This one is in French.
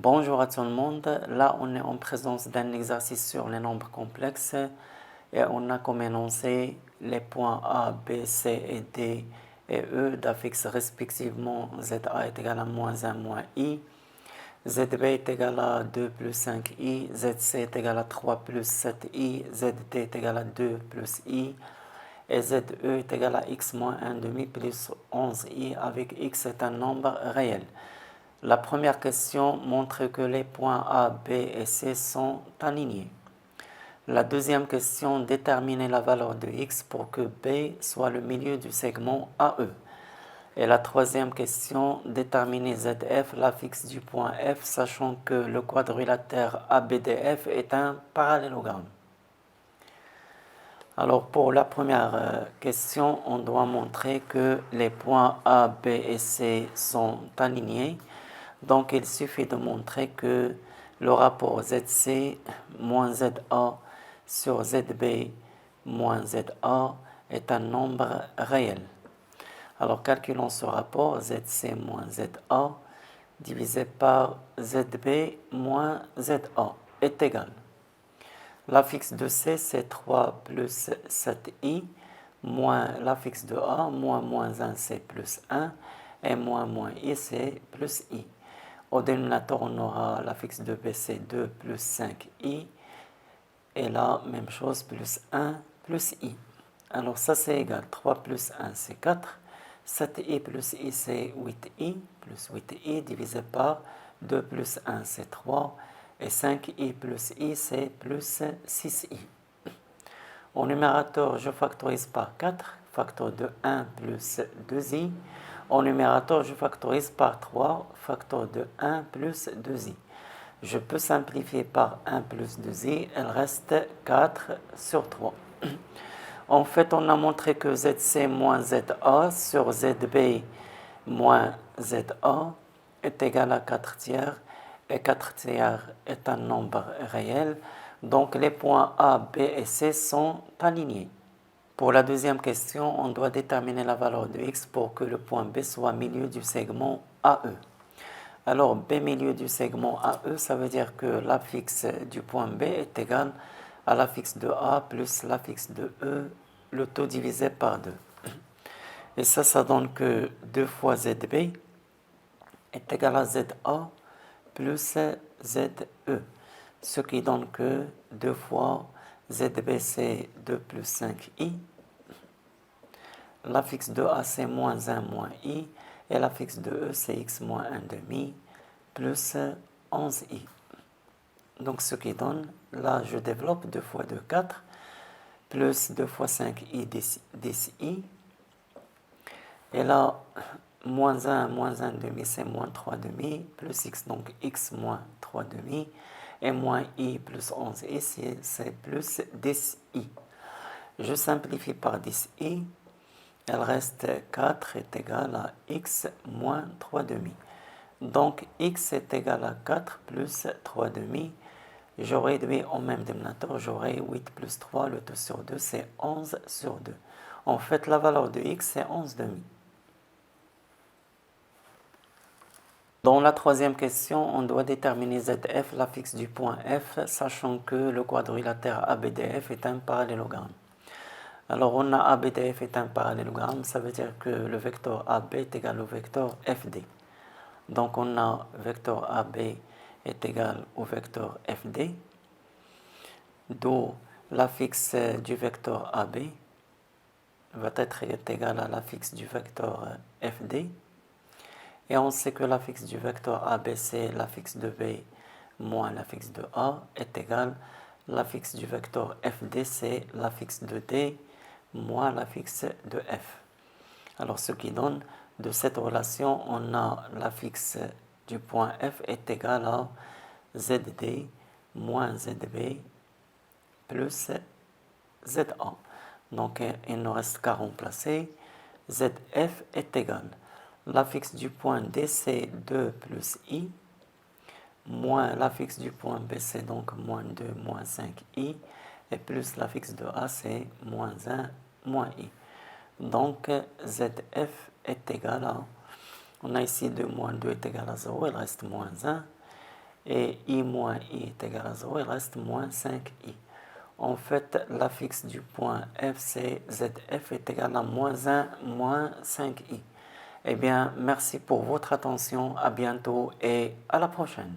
Bonjour à tout le monde. Là, on est en présence d'un exercice sur les nombres complexes et on a comme énoncé les points A, B, C et D et E d'affixes respectivement ZA est égal à moins 1 moins I, ZB est égal à 2 plus 5I, ZC est égal à 3 plus 7I, ZD est égal à 2 plus I et ZE est égal à x moins 1 demi plus 11i avec x est un nombre réel. La première question montre que les points A, B et C sont alignés. La deuxième question détermine la valeur de x pour que B soit le milieu du segment AE. Et la troisième question détermine ZF, l'affixe du point F, sachant que le quadrilatère ABDF est un parallélogramme. Alors pour la première question, on doit montrer que les points A, B et C sont alignés. Donc il suffit de montrer que le rapport ZC moins ZA sur ZB moins ZA est un nombre réel. Alors calculons ce rapport ZC moins ZA divisé par ZB moins ZA est égal. L'affixe de C c'est 3 plus 7i moins l'affixe de A moins 1 c'est plus 1 et moins I c'est plus I. Au dénominateur, on aura l'affixe de B, c'est 2 plus 5i. Et là, même chose, plus 1 plus i. Alors ça, c'est égal. 3 plus 1, c'est 4. 7i plus i, c'est 8i. Plus 8i divisé par 2 plus 1, c'est 3. Et 5i plus i, c'est plus 6i. Au numérateur, je factorise par 4. Facteur de 1 plus 2i. Au numérateur, je factorise par 3, facteur de 1 plus 2i. Je peux simplifier par 1 plus 2i, il reste 4 sur 3. En fait, on a montré que ZC moins ZA sur ZB moins ZA est égal à 4 tiers, et 4 tiers est un nombre réel, donc les points A, B et C sont alignés. Pour la deuxième question, on doit déterminer la valeur de x pour que le point B soit milieu du segment AE. Alors, B milieu du segment AE, ça veut dire que l'affixe du point B est égal à l'affixe de A plus l'affixe de E, le tout divisé par 2. Et ça donne que 2 fois ZB est égal à ZA plus ZE, ce qui donne que 2 fois ZB c'est 2 plus 5i, l'affixe de A c'est moins 1 moins i, et l'affixe de E c'est x moins 1 demi plus 11i. Donc ce qui donne, là je développe 2 fois 2, 4, plus 2 fois 5i 10i, et là moins 1 demi c'est moins 3 demi, plus x, donc x moins 3 demi, et moins i plus 11i, c'est plus 10i. Je simplifie par 10i, il reste 4 est égal à x moins 3 demi. Donc x est égal à 4 plus 3 demi. Je réduis au même dénominateur, j'aurai 8 plus 3, le tout sur 2, c'est 11 sur 2. En fait, la valeur de x, c'est 11 demi. Dans la troisième question, on doit déterminer ZF, l'affixe du point F, sachant que le quadrilatère ABDF est un parallélogramme. Alors, on a ABDF est un parallélogramme, ça veut dire que le vecteur AB est égal au vecteur FD. Donc, on a vecteur AB est égal au vecteur FD, d'où l'affixe du vecteur AB va être égal à l'affixe du vecteur FD. Et on sait que l'affixe du vecteur AB, c'est l'affixe de B moins l'affixe de A, est égal à l'affixe du vecteur FD, c'est l'affixe de D moins l'affixe de F. Alors, ce qui donne, de cette relation, on a l'affixe du point F est égal à ZD moins ZB plus ZA. Donc, il ne reste qu'à remplacer. ZF est égal. L'affixe du point D, c'est 2 plus I, moins l'affixe du point B, c'est donc moins 2, moins 5i, et plus l'affixe de A, c'est moins 1, moins i. Donc, ZF est égal à, on a ici 2 moins 2 est égal à 0, il reste moins 1, et I moins I est égal à 0, il reste moins 5I. En fait, l'affixe du point F, c'est ZF est égal à moins 1, moins 5I. Eh bien, merci pour votre attention, à bientôt et à la prochaine.